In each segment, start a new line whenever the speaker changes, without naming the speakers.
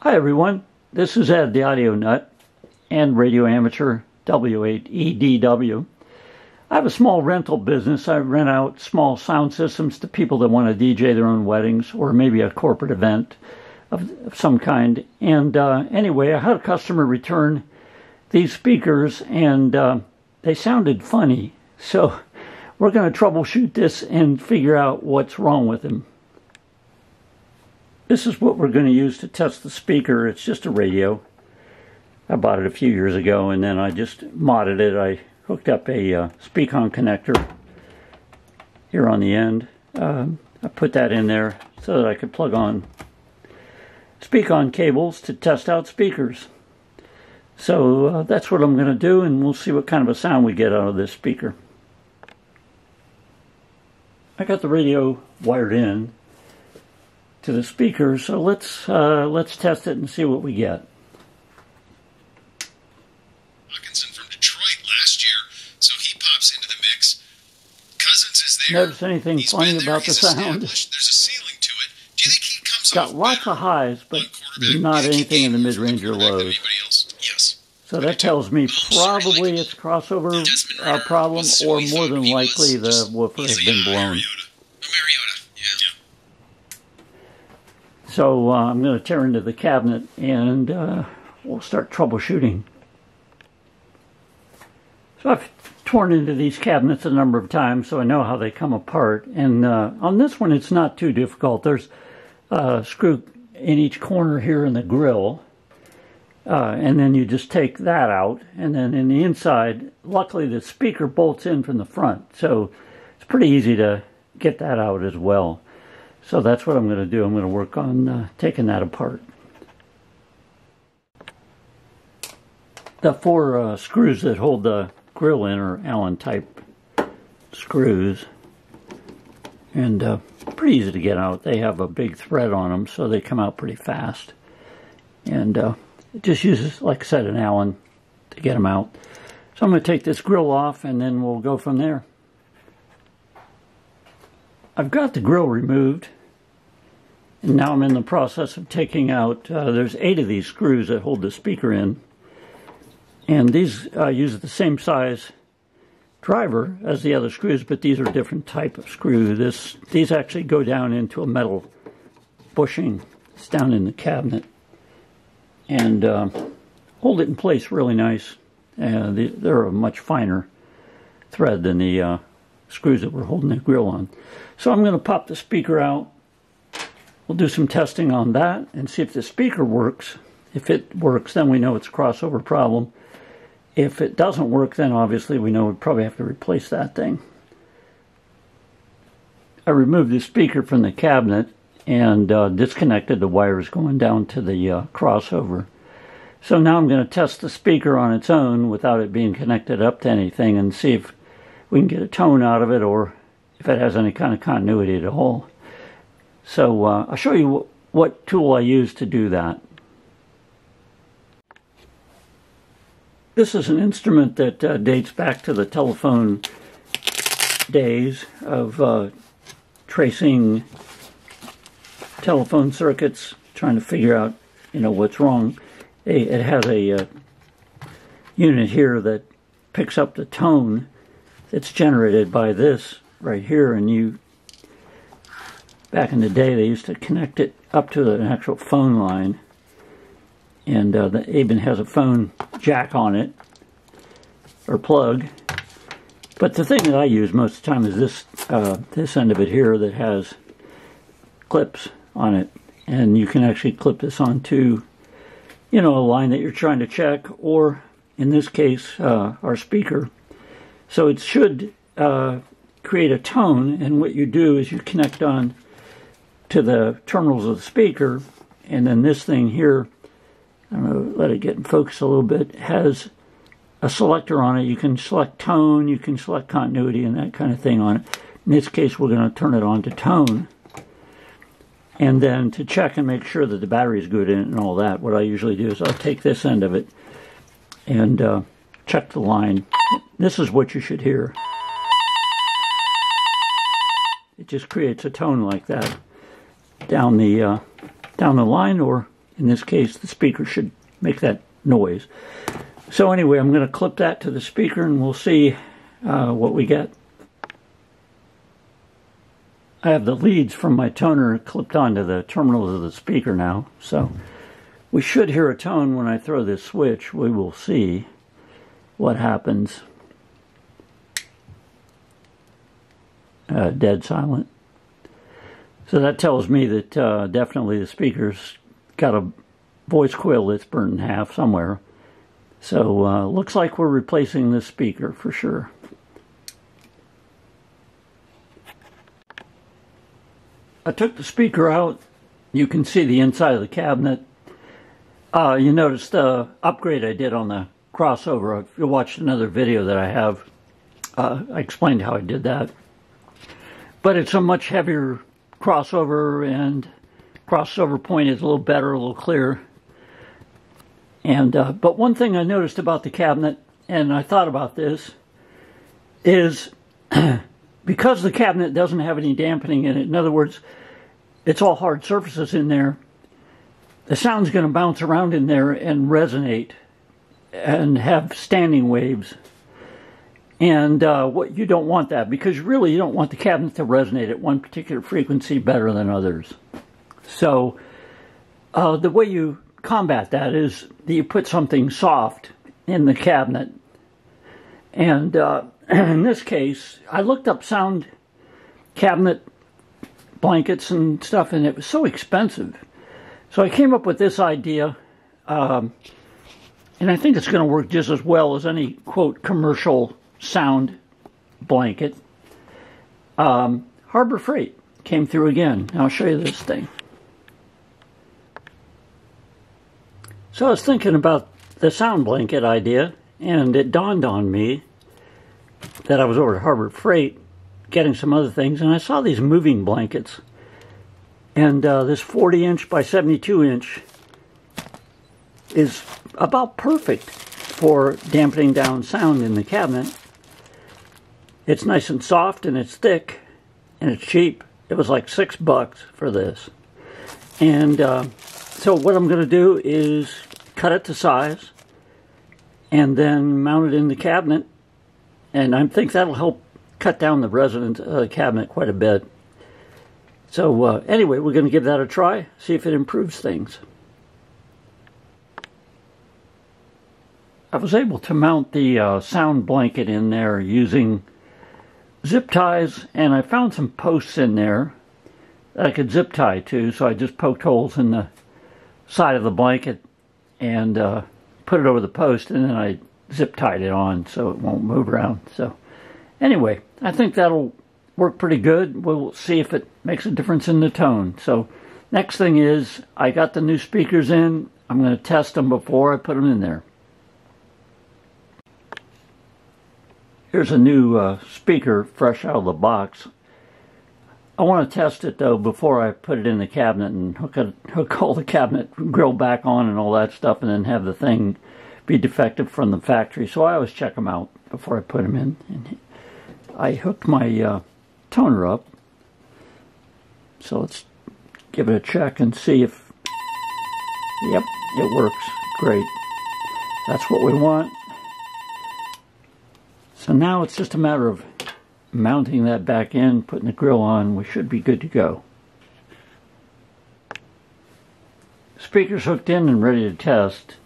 Hi everyone, this is Ed, the Audio Nut and Radio Amateur W8EDW. I have a small rental business. I rent out small sound systems to people that want to DJ their own weddings or maybe a corporate event of some kind. And anyway, I had a customer return these speakers and they sounded funny. So we're going to troubleshoot this and figure out what's wrong with them. This is what we're going to use to test the speaker. It's just a radio. I bought it a few years ago and then I just modded it. I hooked up a Speak-On connector here on the end. I put that in there so that I could plug on Speak-On cables to test out speakers. So that's what I'm going to do, and we'll see what kind of a sound we get out of this speaker. I got the radio wired in to the speaker, so let's test it and see what we get.
Hawkinson from Detroit last year, so he pops into the mix. Cousins is there.
Notice anything funny about the sound?
There's a ceiling to it. Do you think he comes
Got
off
lots
better?
of highs, but not anything in the mid-range or lows.
Yes.
So that tells me probably it's a crossover problem, or more than likely the woofer has been blown.
Mariota. Yeah.
So I'm going to tear into the cabinet and we'll start troubleshooting. So I've torn into these cabinets a number of times, so I know how they come apart. And on this one, it's not too difficult. There's a screw in each corner here in the grill. And then you just take that out. And then in the inside, luckily the speaker bolts in from the front. So it's pretty easy to get that out as well. So that's what I'm going to do. I'm going to work on taking that apart. The four screws that hold the grill in are Allen type screws. And pretty easy to get out. They have a big thread on them, so they come out pretty fast. And it just uses, like I said, an Allen to get them out. So I'm going to take this grill off and then we'll go from there. I've got the grill removed. And now I'm in the process of taking out, there's 8 of these screws that hold the speaker in. And these use the same size driver as the other screws, but these are a different type of screw. These actually go down into a metal bushing. It's down in the cabinet. And hold it in place really nice. They're a much finer thread than the screws that we're holding the grill on. So I'm going to pop the speaker out. We'll do some testing on that and see if the speaker works. If it works, then we know it's a crossover problem. If it doesn't work, then obviously we know we probably have to replace that thing. I removed the speaker from the cabinet and disconnected the wires going down to the crossover. So now I'm going to test the speaker on its own without it being connected up to anything and see if we can get a tone out of it or if it has any kind of continuity at all. So I'll show you what tool I use to do that. This is an instrument that dates back to the telephone days of tracing telephone circuits, trying to figure out, what's wrong. It has a unit here that picks up the tone that's generated by this right here, and back in the day they used to connect it up to an actual phone line, and it even has a phone jack on it, or plug. But the thing that I use most of the time is this end of it here that has clips on it, and you can actually clip this onto a line that you're trying to check, or in this case our speaker. So it should create a tone, and what you do is you connect on to the terminals of the speaker, and then this thing here, I'm going to let it get in focus a little bit, has a selector on it. You can select tone, you can select continuity and that kind of thing on it. In this case we're going to turn it on to tone. And then to check and make sure that the battery is good in it and all that, what I usually do is I'll take this end of it and check the line. This is what you should hear. It just creates a tone like that down the line, or In this case, the speaker should make that noise. So anyway, I'm going to clip that to the speaker and we'll see what we get. I have the leads from my toner clipped onto the terminals of the speaker now, so we should hear a tone when I throw this switch. We will see what happens. Dead silent. So that tells me that definitely the speaker's got a voice coil that's burned in half somewhere. So looks like we're replacing this speaker for sure. I took the speaker out. You can see the inside of the cabinet. You notice the upgrade I did on the crossover. If you watched another video that I have, I explained how I did that. But it's a much heavier crossover, and crossover point is a little better, a little clearer. And but one thing I noticed about the cabinet, and I thought about this, is because the cabinet doesn't have any dampening in it, in other words, it's all hard surfaces in there, the sound's going to bounce around in there and resonate and have standing waves. And what you don't want that, because really you don't want the cabinet to resonate at one particular frequency better than others. So the way you combat that is that you put something soft in the cabinet. And in this case, I looked up sound cabinet blankets and stuff, and it was so expensive. So I came up with this idea, and I think it's going to work just as well as any, quote, commercial sound blanket. Harbor Freight came through again. I'll show you this thing. So I was thinking about the sound blanket idea, and it dawned on me that I was over at Harbor Freight getting some other things, and I saw these moving blankets. And this 40-inch by 72-inch is about perfect for dampening down sound in the cabinet. It's nice and soft, and it's thick, and it's cheap. It was like $6 for this. And so what I'm going to do is cut it to size and then mount it in the cabinet. And I think that'll help cut down the resonance of the cabinet quite a bit. So anyway, we're going to give that a try, see if it improves things. I was able to mount the sound blanket in there using zip ties, and I found some posts in there that I could zip tie to, so I just poked holes in the side of the blanket and put it over the post, and then I zip tied it on so it won't move around. So anyway, I think that'll work pretty good. We'll see if it makes a difference in the tone. So next thing is, I got the new speakers in. I'm going to test them before I put them in there. Here's a new speaker fresh out of the box. I want to test it though before I put it in the cabinet and hook all the cabinet grill back on and all that stuff, and then have the thing be defective from the factory. So I always check them out before I put them in. And I hooked my toner up. So let's give it a check and see if, yep, it works. Great. That's what we want. So now it's just a matter of mounting that back in, putting the grill on. We should be good to go. Speaker's hooked in and ready to test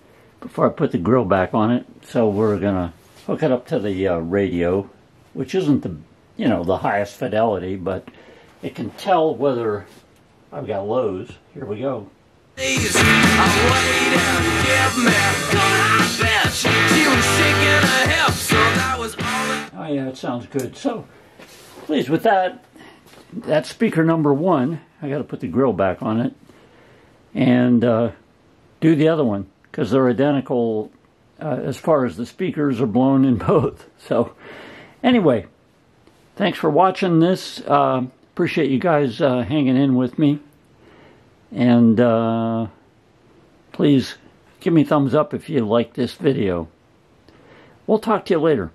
before I put the grill back on it. So we're going to hook it up to the radio, which isn't the, the highest fidelity, but it can tell whether I've got lows. Here we go. Oh yeah, it sounds good. So, pleased with that. That's speaker number 1. I got to put the grill back on it and do the other one, because they're identical as far as the speakers are blown in both. So, anyway, thanks for watching this. Appreciate you guys hanging in with me. And please give me a thumbs up if you like this video. We'll talk to you later.